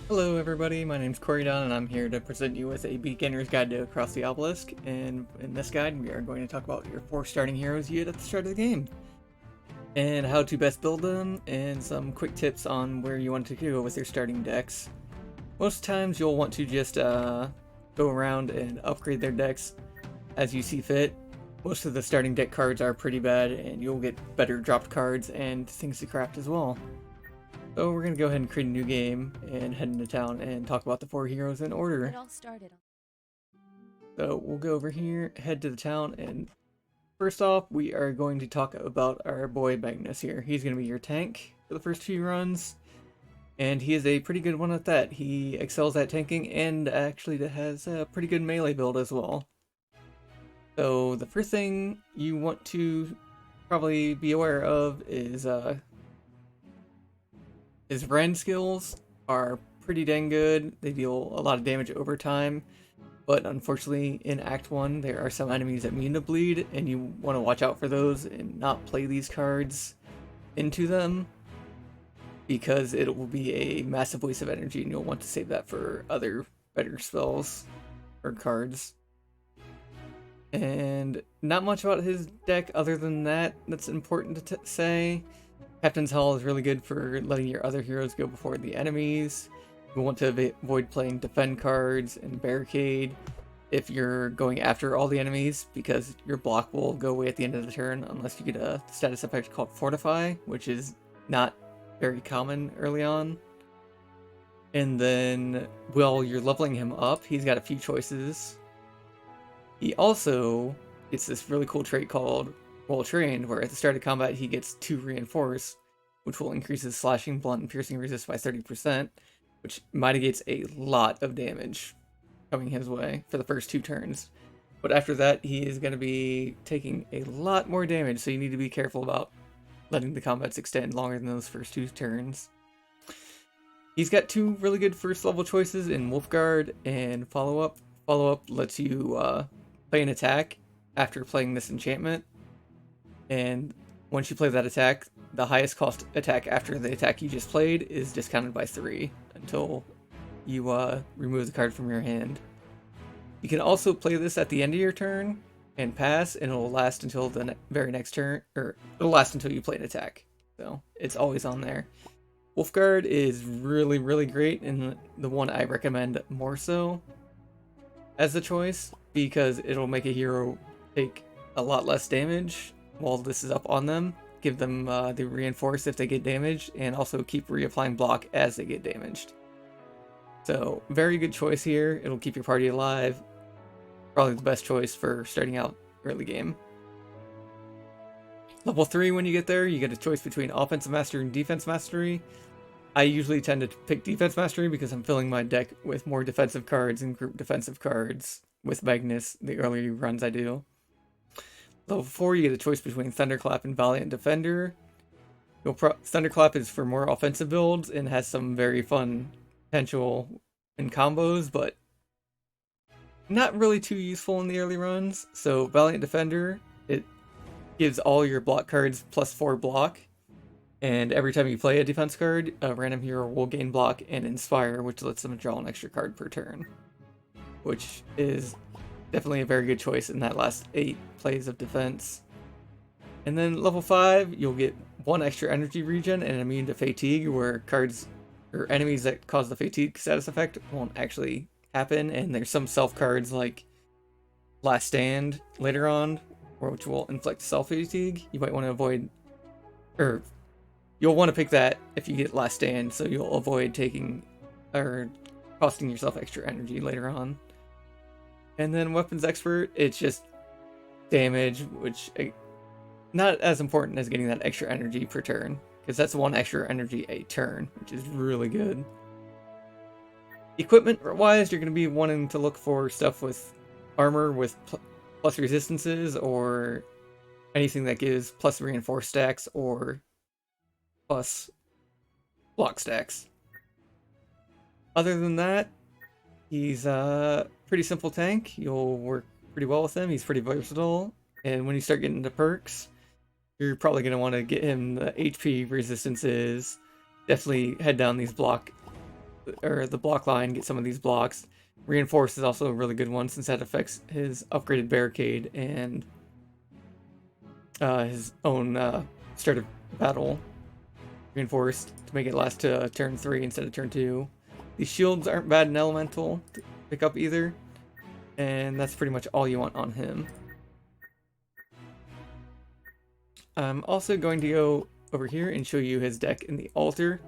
Hello everybody, my name's Corydonn and I'm here to present you with a beginner's guide to AcrossTheObelisk, and in this guide we are going to talk about your 4 starting heroes you get at the start of the game, and how to best build them, and some quick tips on where you want to go with your starting decks. Most times you'll want to just go around and upgrade their decks as you see fit. Most of the starting deck cards are pretty bad and you'll get better dropped cards and things to craft as well. So we're going to go ahead and create a new game and head into town and talk about the 4 heroes in order. It all started. So we'll go over here, head to the town, and first off we are going to talk about our boy Magnus here. He's going to be your tank for the first few runs, and he is a pretty good one at that. He excels at tanking and actually has a pretty good melee build as well. So the first thing you want to probably be aware of is his rend skills are pretty dang good. They deal a lot of damage over time, but unfortunately in Act 1 there are some enemies immune to bleed, and you want to watch out for those and not play these cards into them, because it will be a massive waste of energy and you'll want to save that for other better spells or cards. And not much about his deck other than that that's important to say. Captain's Hall is really good for letting your other heroes go before the enemies. You want to avoid playing defend cards and barricade if you're going after all the enemies, because your block will go away at the end of the turn unless you get a status effect called Fortify, which is not very common early on. And then while you're leveling him up, he's got a few choices. He also gets this really cool trait called Well Trained, where at the start of combat he gets 2 Reinforce, which will increase his slashing, blunt, and piercing resist by 30%, which mitigates a lot of damage coming his way for the first 2 turns. But after that, he is going to be taking a lot more damage, so you need to be careful about letting the combats extend longer than those first 2 turns. He's got 2 really good first level choices in Wolfguard and Follow Up. Follow Up lets you play an attack after playing this enchantment, and once you play that attack, the highest cost attack after the attack you just played is discounted by 3 until you remove the card from your hand. You can also play this at the end of your turn and pass, and it'll last until the very next turn, or it'll last until you play an attack. So it's always on there. Wolfguard is really, really great, and the one I recommend more so as a choice, because it'll make a hero take a lot less damage while this is up on them, give them the reinforce if they get damaged, and also keep reapplying block as they get damaged. So very good choice here. It'll keep your party alive. Probably the best choice for starting out early game. Level 3, when you get there, you get a choice between Offensive Mastery and Defense Mastery. I usually tend to pick Defense Mastery because I'm filling my deck with more defensive cards and group defensive cards with Magnus the early runs I do. Level 4, you get a choice between Thunderclap and Valiant Defender. Thunderclap is for more offensive builds and has some very fun potential in combos, but not really too useful in the early runs. So Valiant Defender, it gives all your block cards plus 4 block, and every time you play a defense card, a random hero will gain block and Inspire, which lets them draw an extra card per turn, which is definitely a very good choice in that last 8 plays of defense. And then level 5, you'll get 1 extra energy regen and immune to fatigue, where cards or enemies that cause the fatigue status effect won't actually happen. And there's some self cards like Last Stand later on, which will inflict self fatigue. You might want to avoid, or you'll want to pick that if you get Last Stand, so you'll avoid taking or costing yourself extra energy later on. And then Weapons Expert, it's just damage, which not as important as getting that extra energy per turn, because that's 1 extra energy a turn, which is really good. Equipment-wise, you're going to be wanting to look for stuff with armor with plus resistances, or anything that gives plus reinforce stacks or plus block stacks. Other than that, he's a pretty simple tank. You'll work pretty well with him. He's pretty versatile. And when you start getting into perks, you're probably going to want to get him the HP resistances. Definitely head down these block or the block line, get some of these blocks. Reinforce is also a really good one since that affects his upgraded barricade and his own start of battle. Reinforced to make it last to turn 3 instead of turn 2. These shields aren't bad in elemental to pick up either, and that's pretty much all you want on him. I'm also going to go over here and show you his deck in the altar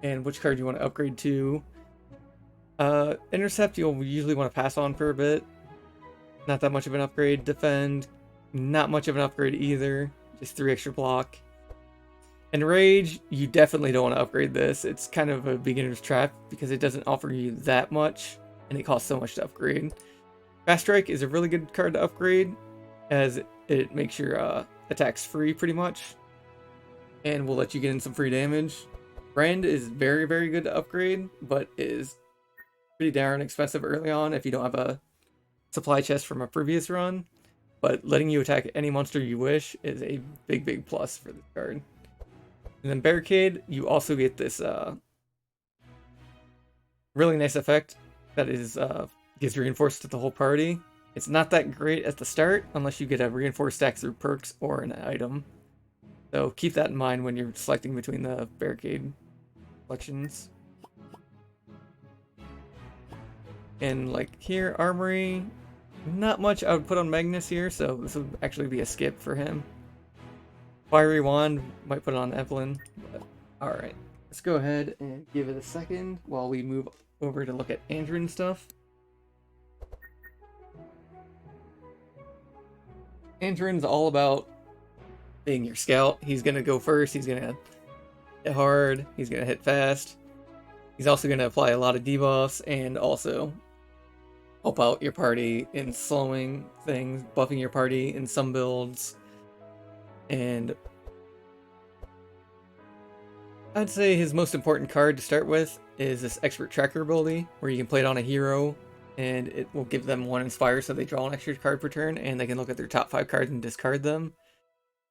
and which card you want to upgrade to. Intercept you'll usually want to pass on for a bit. Not that much of an upgrade. Defend, not much of an upgrade either. Just 3 extra block. And Rage, you definitely don't want to upgrade this. It's kind of a beginner's trap because it doesn't offer you that much and it costs so much to upgrade. Fast Strike is a really good card to upgrade as it makes your attacks free pretty much and will let you get in some free damage. Rend is very, very good to upgrade, but is pretty darn expensive early on if you don't have a supply chest from a previous run. But letting you attack any monster you wish is a big, big plus for this card. And then Barricade, you also get this really nice effect that is gives reinforced to the whole party. It's not that great at the start unless you get a reinforced stack through perks or an item. So keep that in mind when you're selecting between the Barricade collections. And like here, Armory, not much I would put on Magnus here, so this would actually be a skip for him. Fiery Wand, might put it on Evelyn, but alright. Let's go ahead and give it a second while we move over to look at Andrin stuff. Andrin's all about being your scout. He's going to go first, he's going to hit hard, he's going to hit fast. He's also going to apply a lot of debuffs and also help out your party in slowing things, buffing your party in some builds. And I'd say his most important card to start with is this Expert Tracker ability, where you can play it on a hero, and it will give them 1 Inspire so they draw an extra card per turn, and they can look at their top 5 cards and discard them.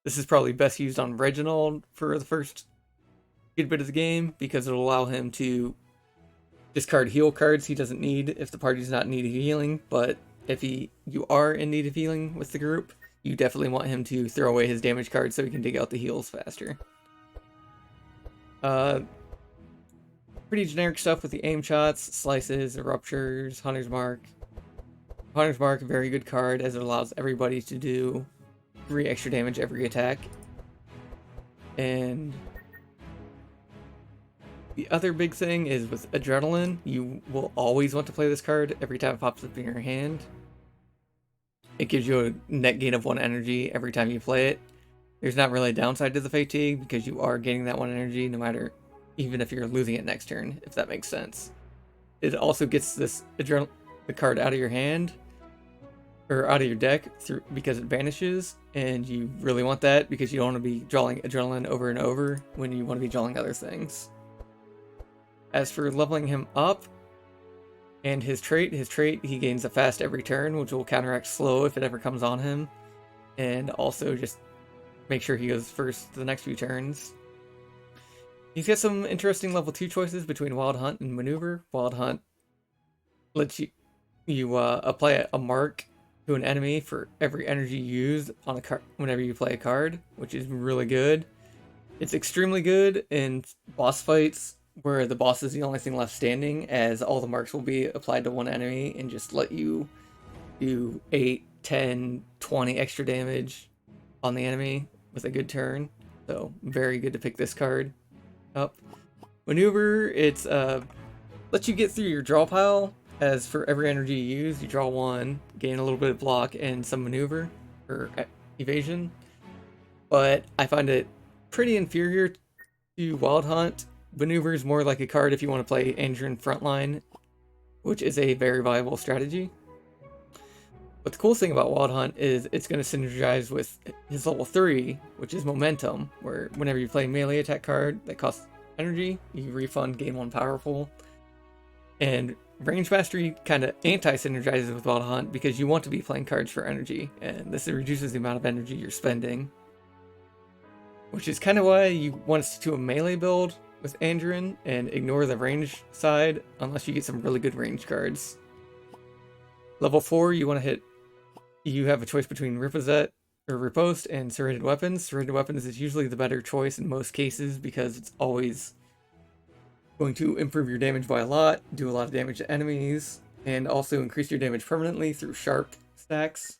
This is probably best used on Reginald for the first good bit of the game, because it'll allow him to discard heal cards he doesn't need if the party's not in need of healing, but if you are in need of healing with the group, you definitely want him to throw away his damage cards so he can dig out the heals faster. Pretty generic stuff with the aim shots, slices, ruptures, Hunter's Mark. Hunter's Mark, very good card as it allows everybody to do 3 extra damage every attack. And the other big thing is with Adrenaline, you will always want to play this card every time it pops up in your hand. It gives you a net gain of 1 energy every time you play it. There's not really a downside to the fatigue because you are getting that 1 energy no matter, even if you're losing it next turn, if that makes sense. It also gets this the card out of your hand or out of your deck because it vanishes, and you really want that because you don't want to be drawing Adrenaline over and over when you want to be drawing other things. As for leveling him up, and his trait, he gains a fast every turn, which will counteract slow if it ever comes on him. And also just make sure he goes first the next few turns. He's got some interesting level 2 choices between Wild Hunt and Maneuver. Wild Hunt lets you apply a mark to an enemy for every energy used on a card whenever you play a card, which is really good. It's extremely good in boss fights where the boss is the only thing left standing, as all the marks will be applied to one enemy and just let you do 8, 10, 20 extra damage on the enemy with a good turn. So very good to pick this card up. Maneuver, it's lets you get through your draw pile, as for every energy you use, you draw 1, gain a little bit of block and some maneuver or evasion. But I find it pretty inferior to Wild Hunt. Maneuver is more like a card if you want to play Andrin frontline, which is a very viable strategy. But the cool thing about Wild Hunt is it's going to synergize with his level 3, which is Momentum, where whenever you play a melee attack card that costs energy, you refund, gain 1 powerful. And Range Mastery kind of anti-synergizes with Wild Hunt because you want to be playing cards for energy, and this reduces the amount of energy you're spending. Which is kind of why you want to stick to a melee build with Andrin and ignore the range side unless you get some really good range cards. Level 4, you want to hit. You have a choice between Riposte and Serrated Weapons. Serrated Weapons is usually the better choice in most cases because it's always going to improve your damage by a lot, do a lot of damage to enemies, and also increase your damage permanently through sharp stacks.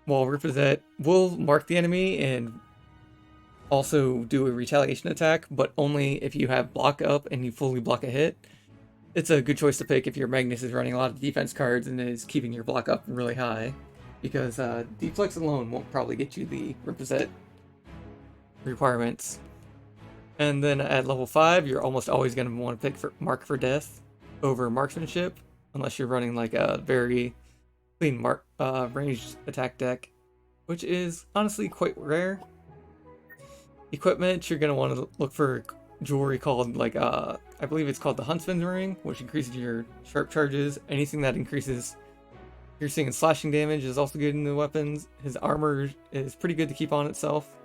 While Riposte will mark the enemy and also do a retaliation attack, but only if you have block up and you fully block a hit. It's a good choice to pick if your Magnus is running a lot of defense cards and is keeping your block up really high, because Deflex alone won't probably get you the Riposte requirements. And then at level 5, you're almost always going to want to pick for Mark for Death over Marksmanship, unless you're running like a very clean ranged attack deck, which is honestly quite rare. Equipment, you're going to want to look for jewelry called like I believe it's called the Huntsman's Ring, which increases your sharp charges. Anything that increases piercing and slashing damage is also good in the weapons. His armor is pretty good to keep on itself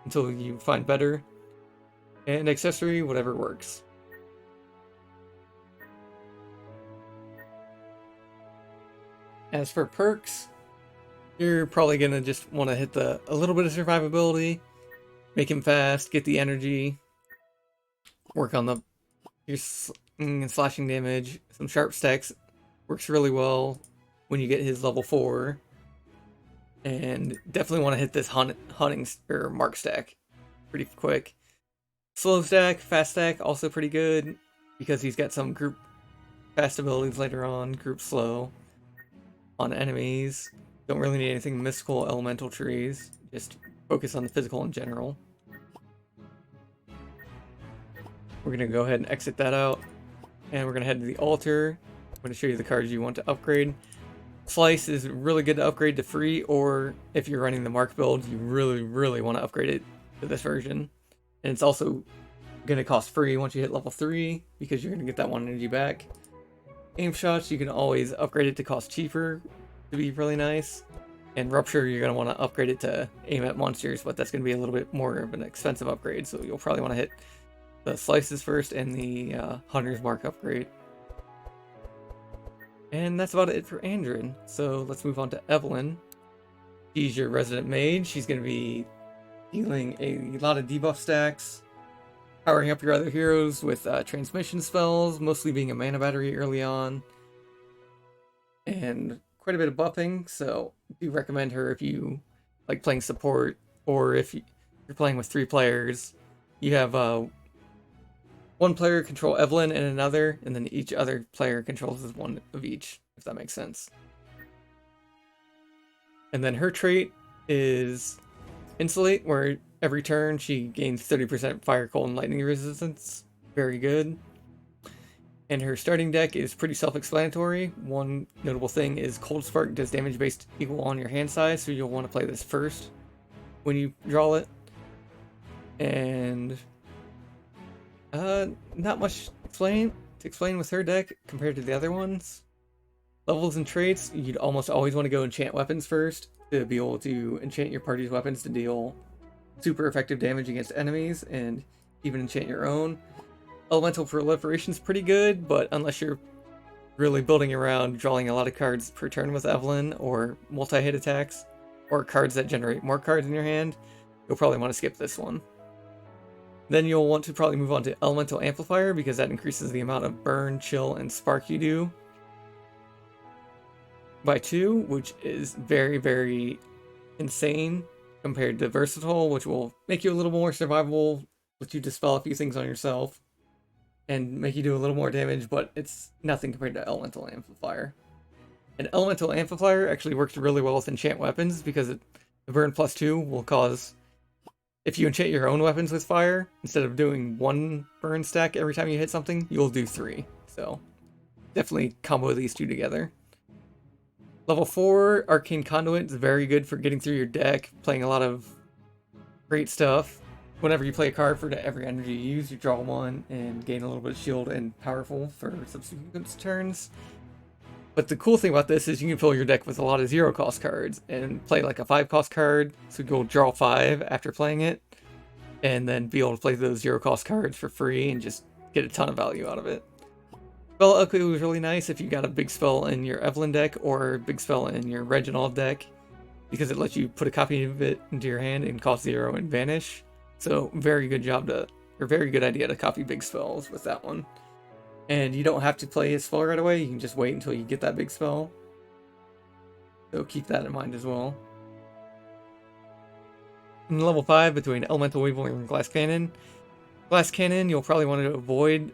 until you find better. And accessory, whatever works. As for perks, you're probably gonna just want to hit a little bit of survivability, make him fast, get the energy, work on your slashing damage. Some sharp stacks works really well when you get his level 4, and definitely want to hit this hunting or mark stack pretty quick. Slow stack, fast stack, also pretty good because he's got some group fast abilities later on, group slow on enemies. Don't really need anything mystical, elemental trees, just focus on the physical in general. We're going to go ahead and exit that out, and we're going to head to the altar. I'm going to show you the cards you want to upgrade. Slice is really good to upgrade to free, or if you're running the mark build, you really want to upgrade it to this version. And it's also going to cost free once you hit level 3, because you're going to get that 1 energy back. Aim shots, you can always upgrade it to cost cheaper to be really nice. And Rupture, you're going to want to upgrade it to aim at monsters, but that's going to be a little bit more of an expensive upgrade, so you'll probably want to hit the Slices first and the Hunter's Mark upgrade. And that's about it for Andrin. So let's move on to Evelyn. She's your resident mage. She's going to be dealing a lot of debuff stacks, powering up your other heroes with transmission spells, mostly being a mana battery early on, and quite a bit of buffing. So I do recommend her if you like playing support, or if you're playing with 3 players. You have one player control Evelyn and another, and then each other player controls one of each, if that makes sense. And then her trait is Insulate, where every turn she gains 30% fire, cold, and lightning resistance. Very good. And her starting deck is pretty self-explanatory. One notable thing is Cold Spark does damage based equal on your hand size, so you'll want to play this first when you draw it. And not much to explain with her deck compared to the other ones. Levels and traits, you'd almost always want to go enchant weapons first to be able to enchant your party's weapons to deal super effective damage against enemies, and even enchant your own. Elemental Proliferation is pretty good, but unless you're really building around drawing a lot of cards per turn with Evelyn, or multi-hit attacks, or cards that generate more cards in your hand, you'll probably want to skip this one. Then you'll want to probably move on to Elemental Amplifier, because that increases the amount of burn, chill, and spark you do by 2, which is very insane compared to Versatile, which will make you a little more survivable, let you dispel a few things on yourself, and make you do a little more damage, but it's nothing compared to Elemental Amplifier. And Elemental Amplifier actually works really well with enchant weapons, because the burn +2 will cause, if you enchant your own weapons with fire, instead of doing 1 burn stack every time you hit something, you'll do 3. So definitely combo these 2 together. Level 4, Arcane Conduit is very good for getting through your deck, playing a lot of great stuff. Whenever you play a card for every energy you use, you draw 1 and gain a little bit of shield and powerful for subsequent turns. But the cool thing about this is you can fill your deck with a lot of 0-cost cards and play like a 5-cost card, so you'll draw 5 after playing it. and then be able to play those zero cost cards for free and just get a ton of value out of it. Spell equity was really nice if you got a big spell in your Evelyn deck or a big spell in your Reginald deck, because it lets you put a copy of it into your hand and cost 0 and vanish. So very good idea to copy big spells with that one. And you don't have to play a spell right away, you can just wait until you get that big spell. So keep that in mind as well. In level 5, between Elemental Weevil and Glass Cannon. Glass Cannon you'll probably want to avoid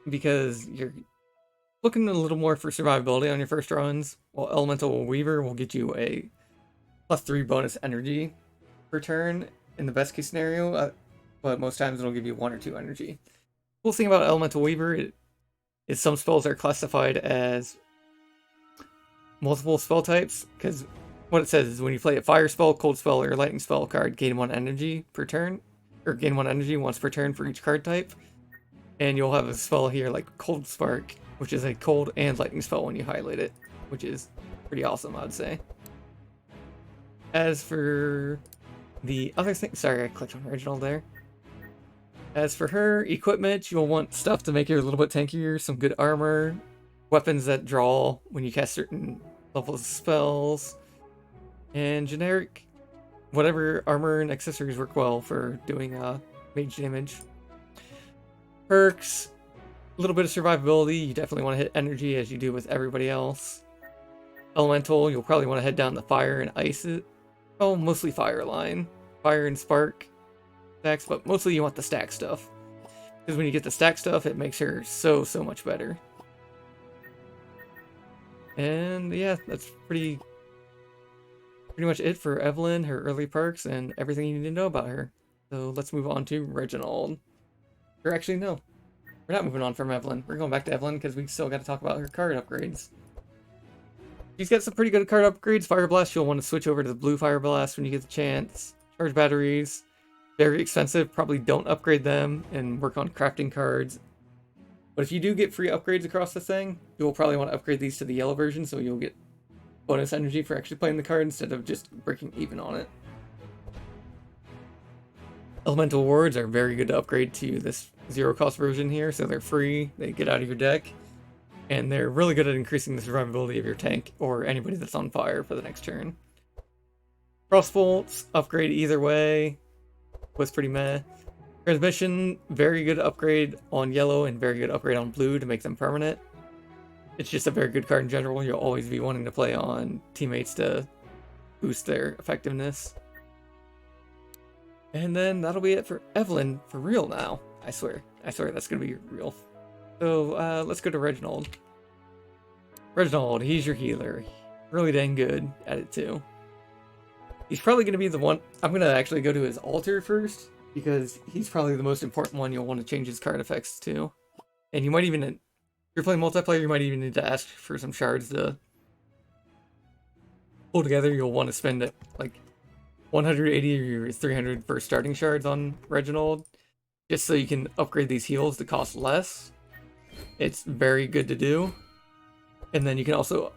because you're looking a little more for survivability on your first runs, while Elemental Weaver will get you a +3 bonus energy per turn in the best case scenario, but most times it'll give you 1 or 2 energy. Cool thing about Elemental Weaver is some spells are classified as multiple spell types, because what it says is when you play a fire spell, cold spell, or lightning spell card, gain 1 energy per turn, or gain 1 energy once per turn for each card type. And you'll have a spell here like Cold Spark, which is a cold and lightning spell when you highlight it, which is pretty awesome, I'd say. As for the other thing, sorry, I clicked on Reginald there. As for her equipment, you'll want stuff to make her a little bit tankier, some good armor, weapons that draw when you cast certain levels of spells, and generic whatever armor and accessories work well for doing mage damage. Perks, a little bit of survivability, you definitely want to hit energy as you do with everybody else. Elemental, you'll probably want to head down the fire and ice it. Oh, mostly fire line. Fire and spark stacks, but mostly you want the stack stuff. Because when you get the stack stuff, it makes her so much better. And yeah, that's pretty much it for Evelyn, her early perks, and everything you need to know about her. So let's move on to Reginald. Or actually, no. We're not moving on from Evelyn. We're going back to Evelyn because we still got to talk about her card upgrades. She's got some pretty good card upgrades. Fire Blast, you'll want to switch over to the blue Fire Blast when you get the chance. Charge batteries, very expensive. Probably don't upgrade them and work on crafting cards. But if you do get free upgrades across the thing, you'll probably want to upgrade these to the yellow version so you'll get bonus energy for actually playing the card instead of just breaking even on it. Elemental Wards are very good to upgrade to this zero cost version here, so they're free, they get out of your deck, and they're really good at increasing the survivability of your tank or anybody that's on fire for the next turn. Crossbolts, upgrade either way, was pretty meh. Transmission, very good upgrade on yellow and very good upgrade on blue to make them permanent. It's just a very good card in general, you'll always be wanting to play on teammates to boost their effectiveness. And then that'll be it for Evelyn for real now. I swear that's gonna be real. So let's go to Reginald. Reginald, he's your healer. Really dang good at it too. He's probably gonna be the one. I'm gonna actually go to his altar first because he's probably the most important one you'll want to change his card effects to. And you might even, if you're playing multiplayer, you might even need to ask for some shards to pull together. You'll want to spend like 180 or 300 for starting shards on Reginald, just so you can upgrade these heals to cost less. It's very good to do. And then you can also,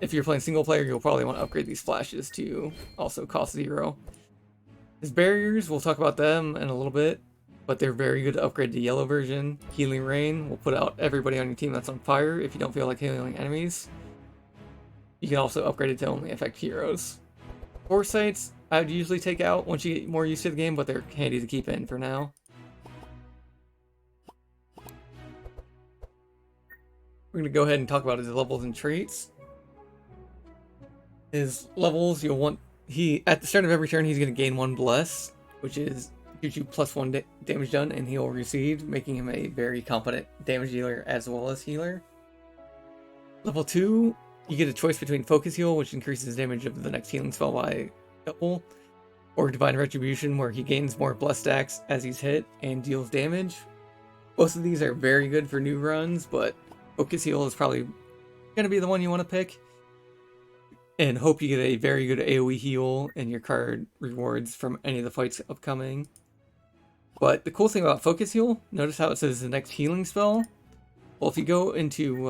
if you're playing single player, you'll probably want to upgrade these flashes to also cost 0. His barriers, we'll talk about them in a little bit, but they're very good to upgrade to yellow version. Healing Rain will put out everybody on your team that's on fire if you don't feel like healing enemies. You can also upgrade it to only affect heroes. Foresights, I would usually take out once you get more used to the game, but they're handy to keep in for now. We're going to go ahead and talk about his levels and traits. His levels, you'll want, at the start of every turn, he's going to gain 1 bless, which is gives you +1 damage done, and he'll receive, making him a very competent damage dealer as well as healer. Level 2, you get a choice between Focus Heal, which increases damage of the next healing spell by double, or Divine Retribution, where he gains more bless stacks as he's hit and deals damage. Both of these are very good for new runs, but Focus Heal is probably going to be the one you want to pick. And hope you get a very good AoE heal in your card rewards from any of the fights upcoming. But the cool thing about Focus Heal, notice how it says the next healing spell? Well, if you go into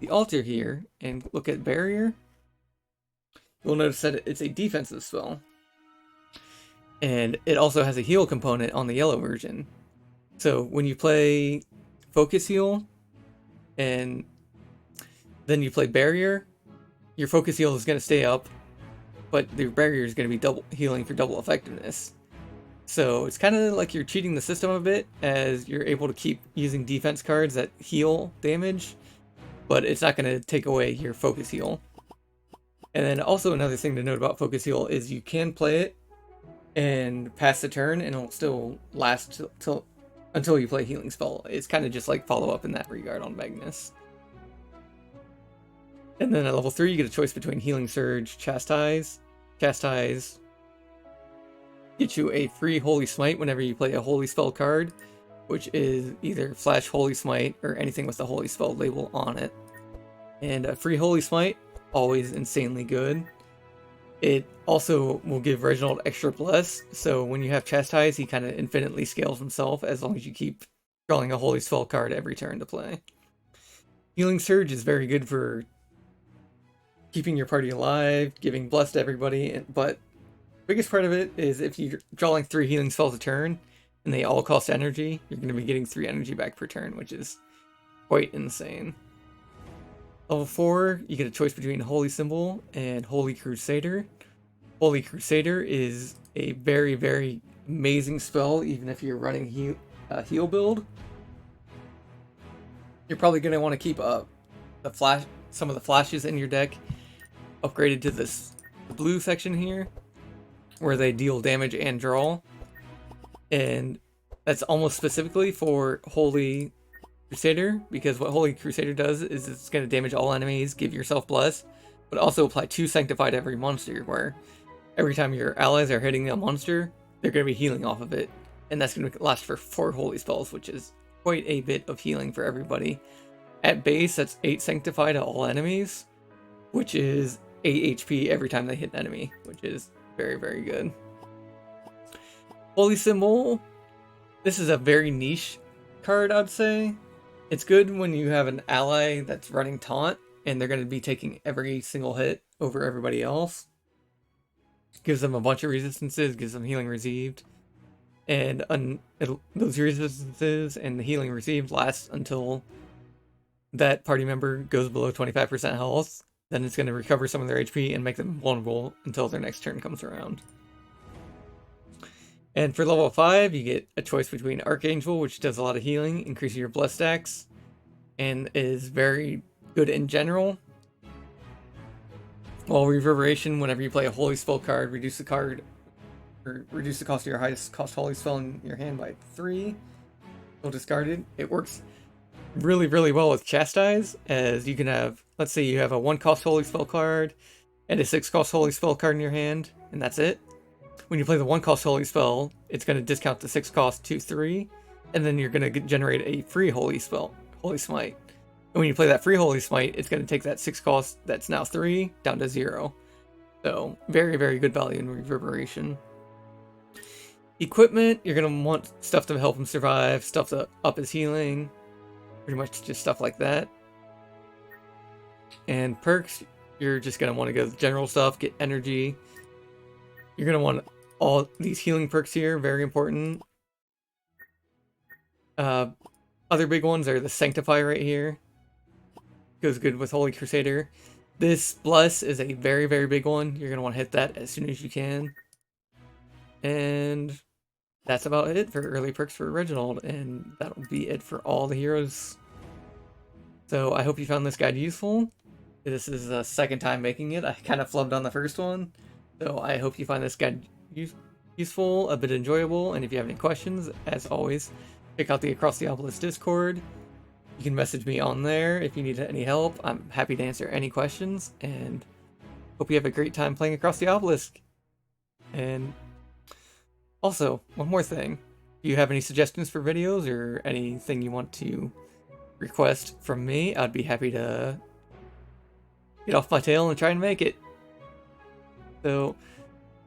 the altar here and look at Barrier, you'll notice that it's a defensive spell. And it also has a heal component on the yellow version. So when you play Focus Heal and then you play Barrier, your Focus Heal is going to stay up, but the Barrier is going to be double healing for double effectiveness. So it's kind of like you're cheating the system a bit, as you're able to keep using defense cards that heal damage, but it's not going to take away your Focus Heal. And then also another thing to note about Focus Heal is you can play it and pass the turn, and it'll still last until you play Healing Spell. It's kind of just like follow up in that regard on Magnus. And then at level 3, you get a choice between Healing Surge, Chastise. Chastise gets you a free Holy Smite whenever you play a Holy Spell card, which is either Flash Holy Smite or anything with the Holy Spell label on it. And a free Holy Smite, always insanely good. It also will give Reginald extra bless, so when you have Chastise, he kind of infinitely scales himself as long as you keep drawing a Holy Spell card every turn to play. Healing Surge is very good for keeping your party alive, giving bless to everybody, but the biggest part of it is if you're drawing 3 healing spells a turn, and they all cost energy, you're going to be getting 3 energy back per turn, which is quite insane. Level 4, you get a choice between Holy Symbol and Holy Crusader. Holy Crusader is a very, very amazing spell, even if you're running heal build. You're probably going to want to keep some of the flashes in your deck upgraded to this blue section here, where they deal damage and draw. And that's almost specifically for Holy Crusader, because what Holy Crusader does is it's going to damage all enemies, give yourself bless, but also apply 2 Sanctify to every monster, where every time your allies are hitting a monster, they're going to be healing off of it. And that's going to last for 4 holy spells, which is quite a bit of healing for everybody. At base, that's 8 Sanctify to all enemies, which is 8 HP every time they hit an enemy, which is very, very good. Holy Symbol, this is a very niche card, I'd say. It's good when you have an ally that's running taunt, and they're going to be taking every single hit over everybody else. Gives them a bunch of resistances, gives them healing received. And those resistances and the healing received lasts until that party member goes below 25% health. Then it's going to recover some of their HP and make them vulnerable until their next turn comes around. And for level 5, you get a choice between Archangel, which does a lot of healing, increasing your bless stacks, and is very good in general. While Reverberation, whenever you play a Holy Spell card, reduce the cost of your highest cost Holy Spell in your hand by 3. Still discarded. It works really, really well with Chastise, as you can have, let's say you have a 1 cost Holy Spell card and a 6 cost Holy Spell card in your hand, and that's it. When you play the 1 cost Holy Spell, it's going to discount the 6 cost to 3, and then you're going to generate a free Holy Smite. And when you play that free Holy Smite, it's going to take that 6 cost that's now 3 down to 0. So, very, very good value in Reverberation. Equipment, you're going to want stuff to help him survive, stuff to up his healing, pretty much just stuff like that. And perks, you're just going to want to go with general stuff, get energy. You're going to want all these healing perks here, very important. Other big ones are the Sanctify right here. Goes good with Holy Crusader. This Bless is a very, very big one. You're going to want to hit that as soon as you can. And that's about it for early perks for Reginald, and that'll be it for all the heroes. So I hope you found this guide useful. This is the second time making it. I kind of flubbed on the first one. So I hope you find this guide useful, a bit enjoyable, and if you have any questions, as always, check out the Across the Obelisk Discord. You can message me on there if you need any help. I'm happy to answer any questions, and hope you have a great time playing Across the Obelisk. And also, one more thing. If you have any suggestions for videos or anything you want to request from me, I'd be happy to get off my tail and try and make it. So,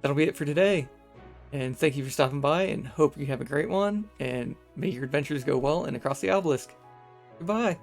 that'll be it for today. And thank you for stopping by, and hope you have a great one, and may your adventures go well and Across the Obelisk. Goodbye.